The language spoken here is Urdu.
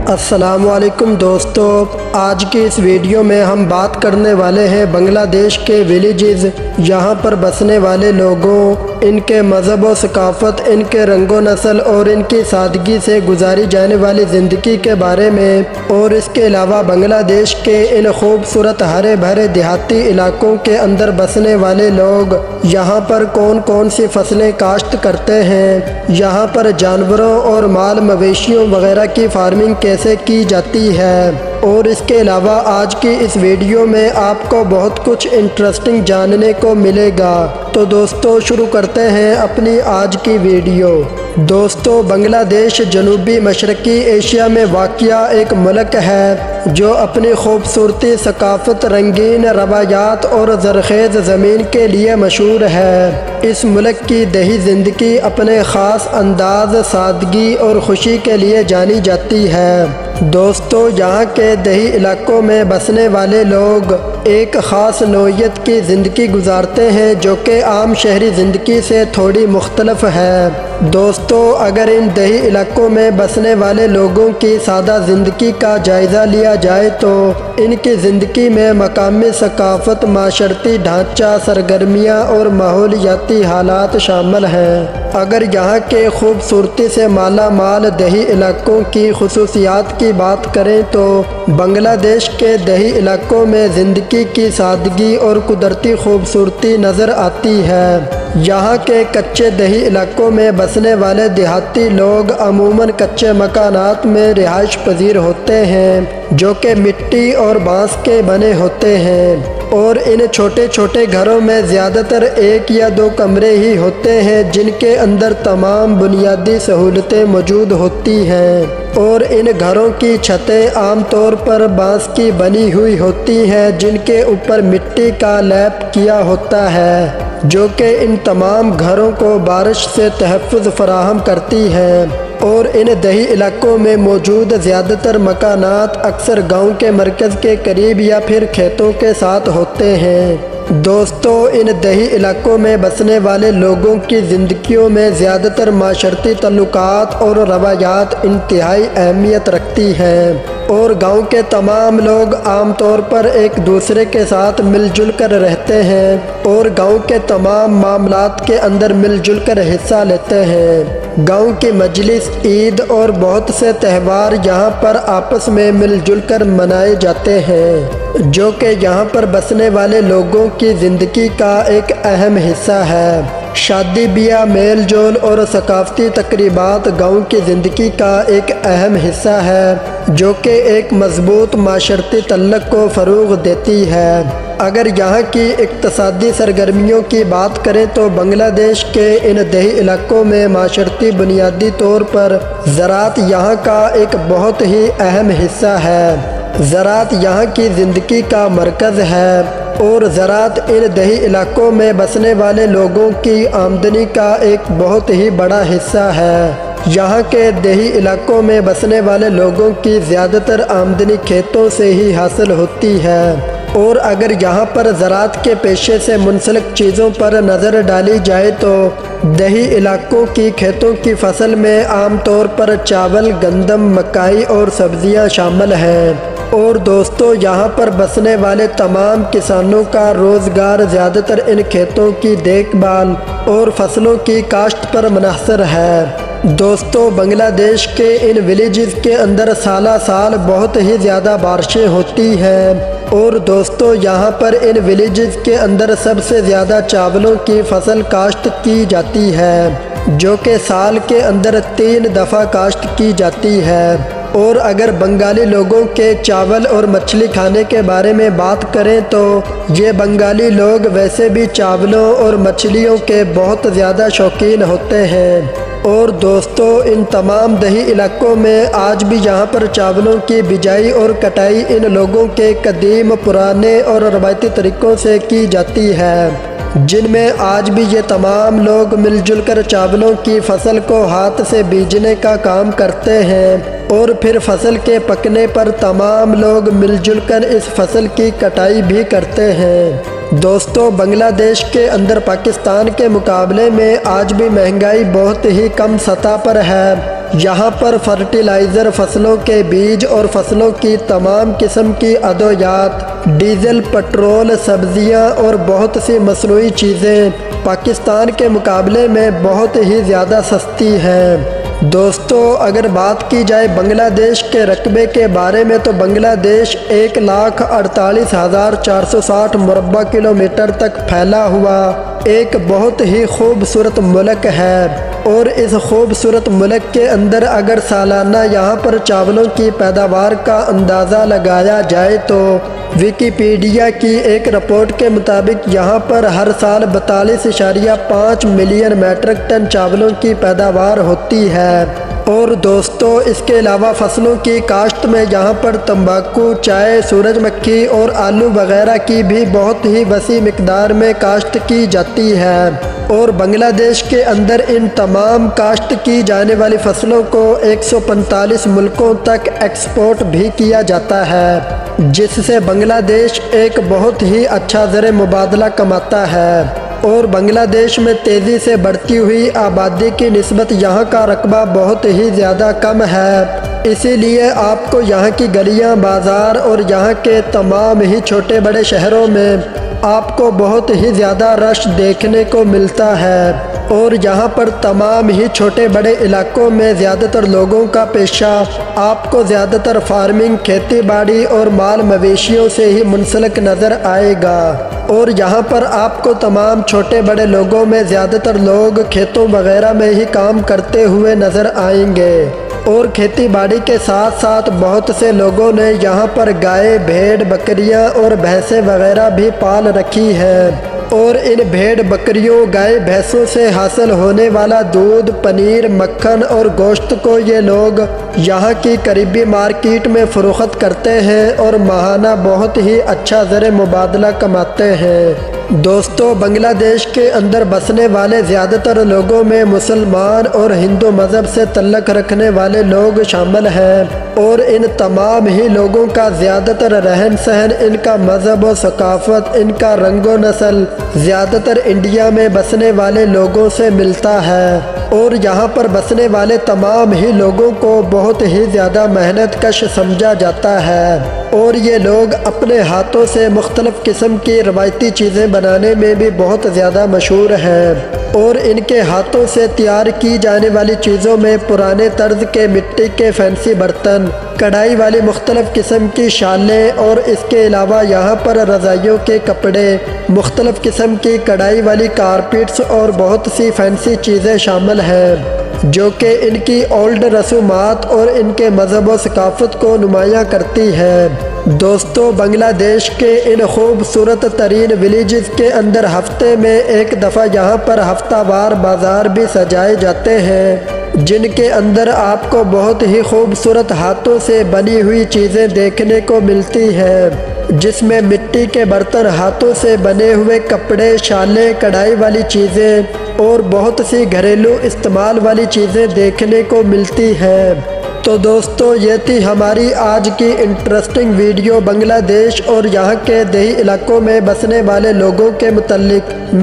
السلام علیکم دوستو، آج کی اس ویڈیو میں ہم بات کرنے والے ہیں بنگلہ دیش کے ولیجز، یہاں پر بسنے والے لوگوں، ان کے مذہب و ثقافت، ان کے رنگ و نسل اور ان کی سادگی سے گزاری جانے والی زندگی کے بارے میں، اور اس کے علاوہ بنگلہ دیش کے ان خوبصورت ہرے بھرے دیہاتی علاقوں کے اندر بسنے والے لوگ یہاں پر کون کون سی فصلیں کاشت کرتے ہیں، یہاں پر جانوروں اور مال مویشیوں وغیرہ کی فارمنگ کیسے کی جاتی ہے، اور اس کے علاوہ آج کی اس ویڈیو میں آپ کو بہت کچھ انٹرسٹنگ جاننے کو ملے گا۔ تو دوستو شروع کرتے ہیں اپنی آج کی ویڈیو۔ دوستو، بنگلہ دیش جنوبی مشرقی ایشیا میں واقع ایک ملک ہے جو اپنی خوبصورتی، ثقافت، رنگین روایات اور زرخیز زمین کے لیے مشہور ہے۔ اس ملک کی دیہی زندگی اپنے خاص انداز، سادگی اور خوشی کے لیے جانی جاتی ہے۔ دوستو، یہاں کے دیہی علاقوں میں بسنے والے لوگ ایک خاص نوعیت کی زندگی گزارتے ہیں جو کہ عام شہری زندگی سے تھوڑی مختلف ہے۔ دوستو، اگر ان دیہی علاقوں میں بسنے والے لوگوں کی سادہ زندگی کا جائزہ لیا جائے تو ان کی زندگی میں مقامی ثقافت، معاشرتی ڈھانچہ، سرگرمیاں اور ماحولیاتی حالات شامل ہیں۔ اگر یہاں کے خوبصورتی سے مالا مال دیہی علاقوں کی خصوصیات کی بات کریں تو بنگلہ دیش کے دیہی علاقوں میں زندگی کی سادگی اور قدرتی خوبصورتی نظر آتی ہے۔ یہاں کے کچے دیہی علاقوں میں بسنے والے دیہاتی لوگ عموماً کچے مکانات میں رہائش پذیر ہوتے ہیں جو کہ مٹی اور بانس کے بنے ہوتے ہیں، اور ان چھوٹے چھوٹے گھروں میں زیادہ تر ایک یا دو کمرے ہی ہوتے ہیں جن کے اندر تمام بنیادی سہولتیں موجود ہوتی ہیں، اور ان گھروں کی چھتیں عام طور پر بانس کی بنی ہوئی ہوتی ہیں جن کے اوپر مٹی کا لیپ کیا ہوتا ہے جو کہ ان تمام گھروں کو بارش سے تحفظ فراہم کرتی ہے۔ اور ان دیہی علاقوں میں موجود زیادہ تر مکانات اکثر گاؤں کے مرکز کے قریب یا پھر کھیتوں کے ساتھ ہوتے ہیں۔ دوستو، ان دیہی علاقوں میں بسنے والے لوگوں کی زندگیوں میں زیادہ تر معاشرتی تعلقات اور روایات انتہائی اہمیت رکھتی ہیں، اور گاؤں کے تمام لوگ عام طور پر ایک دوسرے کے ساتھ مل جل کر رہتے ہیں اور گاؤں کے تمام معاملات کے اندر مل جل کر حصہ لیتے ہیں۔ گاؤں کی مجلس، عید اور بہت سے تہوار یہاں پر آپس میں مل جل کر منائے جاتے ہیں جو کہ یہاں پر بسنے والے لوگوں کی زندگی کا ایک اہم حصہ ہے۔ شادی بیاہ، میل جول اور ثقافتی تقریبات گاؤں کی زندگی کا ایک اہم حصہ ہے جو کہ ایک مضبوط معاشرتی تعلق کو فروغ دیتی ہے۔ اگر یہاں کی اقتصادی سرگرمیوں کی بات کریں تو بنگلہ دیش کے ان دیہی علاقوں میں معاشرتی بنیادی طور پر زراعت یہاں کا ایک بہت ہی اہم حصہ ہے۔ زراعت یہاں کی زندگی کا مرکز ہے، اور زراعت ان دیہی علاقوں میں بسنے والے لوگوں کی آمدنی کا ایک بہت ہی بڑا حصہ ہے۔ یہاں کے دیہی علاقوں میں بسنے والے لوگوں کی زیادہ تر آمدنی کھیتوں سے ہی حاصل ہوتی ہے، اور اگر یہاں پر زراعت کے پیشے سے منسلک چیزوں پر نظر ڈالی جائے تو دیہی علاقوں کی کھیتوں کی فصل میں عام طور پر چاول، گندم، مکئی اور سبزیاں شامل ہیں۔ اور دوستو، یہاں پر بسنے والے تمام کسانوں کا روزگار زیادہ تر ان کھیتوں کی دیکھ بھال اور فصلوں کی کاشت پر منحصر ہے۔ دوستو، بنگلہ دیش کے ان ولیجز کے اندر سالہ سال بہت ہی زیادہ بارشیں ہوتی ہیں، اور دوستو یہاں پر ان ولیجز کے اندر سب سے زیادہ چاولوں کی فصل کاشت کی جاتی ہے جو کہ سال کے اندر 3 دفعہ کاشت کی جاتی ہے۔ اور اگر بنگالی لوگوں کے چاول اور مچھلی کھانے کے بارے میں بات کریں تو یہ بنگالی لوگ ویسے بھی چاولوں اور مچھلیوں کے بہت زیادہ شوقین ہوتے ہیں۔ اور دوستو، ان تمام دیہی علاقوں میں آج بھی یہاں پر چاولوں کی بجائی اور کٹائی ان لوگوں کے قدیم، پرانے اور روایتی طریقوں سے کی جاتی ہے جن میں آج بھی یہ تمام لوگ مل جل کر چاولوں کی فصل کو ہاتھ سے بیجنے کا کام کرتے ہیں، اور پھر فصل کے پکنے پر تمام لوگ مل جل کر اس فصل کی کٹائی بھی کرتے ہیں۔ دوستو، بنگلہ دیش کے اندر پاکستان کے مقابلے میں آج بھی مہنگائی بہت ہی کم سطح پر ہے، یہاں پر فرٹیلائزر، فصلوں کے بیج اور فصلوں کی تمام قسم کی ادویات، ڈیزل، پٹرول، سبزیاں اور بہت سی مصنوعی چیزیں پاکستان کے مقابلے میں بہت ہی زیادہ سستی ہیں۔ دوستو، اگر بات کی جائے بنگلہ دیش کے رقبے کے بارے میں تو بنگلہ دیش 1,48,460 مربع کلومیٹر تک پھیلا ہوا ایک بہت ہی خوبصورت ملک ہے، اور اس خوبصورت ملک کے اندر اگر سالانہ یہاں پر چاولوں کی پیداوار کا اندازہ لگایا جائے تو ویکیپیڈیا کی ایک رپورٹ کے مطابق یہاں پر ہر سال 42.5 ملین میٹرک ٹن چاولوں کی پیداوار ہوتی ہے۔ اور دوستو، اس کے علاوہ فصلوں کی کاشت میں یہاں پر تمباکو، چائے، سورج مکھی اور آلو وغیرہ کی بھی بہت ہی وسیع مقدار میں کاشت کی جاتی ہے، اور بنگلہ دیش کے اندر ان تمام کاشت کی جانے والی فصلوں کو 145 ملکوں تک ایکسپورٹ بھی کیا جاتا ہے، جس سے بنگلہ دیش ایک بہت ہی اچھا زر مبادلہ کماتا ہے۔ اور بنگلہ دیش میں تیزی سے بڑھتی ہوئی آبادی کی نسبت یہاں کا رقبہ بہت ہی زیادہ کم ہے، اسی لیے آپ کو یہاں کی گلیاں، بازار اور یہاں کے تمام ہی چھوٹے بڑے شہروں میں آپ کو بہت ہی زیادہ رش دیکھنے کو ملتا ہے، اور یہاں پر تمام ہی چھوٹے بڑے علاقوں میں زیادہ تر لوگوں کا پیشہ آپ کو زیادہ تر فارمنگ، کھیتی باڑی اور مال مویشیوں سے ہی منسلک نظر آئے گا، اور یہاں پر آپ کو تمام چھوٹے بڑے لوگوں میں زیادہ تر لوگ کھیتوں وغیرہ میں ہی کام کرتے ہوئے نظر آئیں گے، اور کھیتی باڑی کے ساتھ ساتھ بہت سے لوگوں نے یہاں پر گائے، بھیڑ، بکریاں اور بھینسیں وغیرہ بھی پال رکھی ہیں، اور ان بھیڑ، بکریوں، گائے، بھینسوں سے حاصل ہونے والا دودھ، پنیر، مکھن اور گوشت کو یہ لوگ یہاں کی قریبی مارکیٹ میں فروخت کرتے ہیں اور ماہانہ بہت ہی اچھا زر مبادلہ کماتے ہیں۔ دوستو، بنگلہ دیش کے اندر بسنے والے زیادہ تر لوگوں میں مسلمان اور ہندو مذہب سے تعلق رکھنے والے لوگ شامل ہیں، اور ان تمام ہی لوگوں کا زیادہ تر رہن سہن، ان کا مذہب و ثقافت، ان کا رنگ و نسل زیادہ تر انڈیا میں بسنے والے لوگوں سے ملتا ہے، اور یہاں پر بسنے والے تمام ہی لوگوں کو بہت ہی زیادہ محنت کش سمجھا جاتا ہے، اور یہ لوگ اپنے ہاتھوں سے مختلف قسم کی روایتی چیزیں بنانے میں بھی بہت زیادہ مشہور ہیں، اور ان کے ہاتھوں سے تیار کی جانے والی چیزوں میں پرانے طرز کے مٹی کے فینسی برتن، کڑھائی والی مختلف قسم کی شالیں، اور اس کے علاوہ یہاں پر رضائیوں کے کپڑے، مختلف قسم کی کڑھائی والی کارپیٹس اور بہت سی فینسی چیزیں شامل ہیں، جو کہ ان کی اولڈ رسومات اور ان کے مذہب و ثقافت کو نمایاں کرتی ہے۔ دوستو، بنگلہ دیش کے ان خوبصورت ترین ولیجز کے اندر ہفتے میں ایک دفعہ یہاں پر ہفتہ وار بازار بھی سجائے جاتے ہیں، جن کے اندر آپ کو بہت ہی خوبصورت ہاتھوں سے بنی ہوئی چیزیں دیکھنے کو ملتی ہیں، جس میں مٹی کے برتن، ہاتھوں سے بنے ہوئے کپڑے، شالیں، کڑھائی والی چیزیں اور بہت سی گھریلو استعمال والی چیزیں دیکھنے کو ملتی ہیں۔ تو دوستو، یہ تھی ہماری آج کی انٹرسٹنگ ویڈیو بنگلہ دیش اور یہاں کے دیہی علاقوں میں بسنے والے لوگوں کے متعلق۔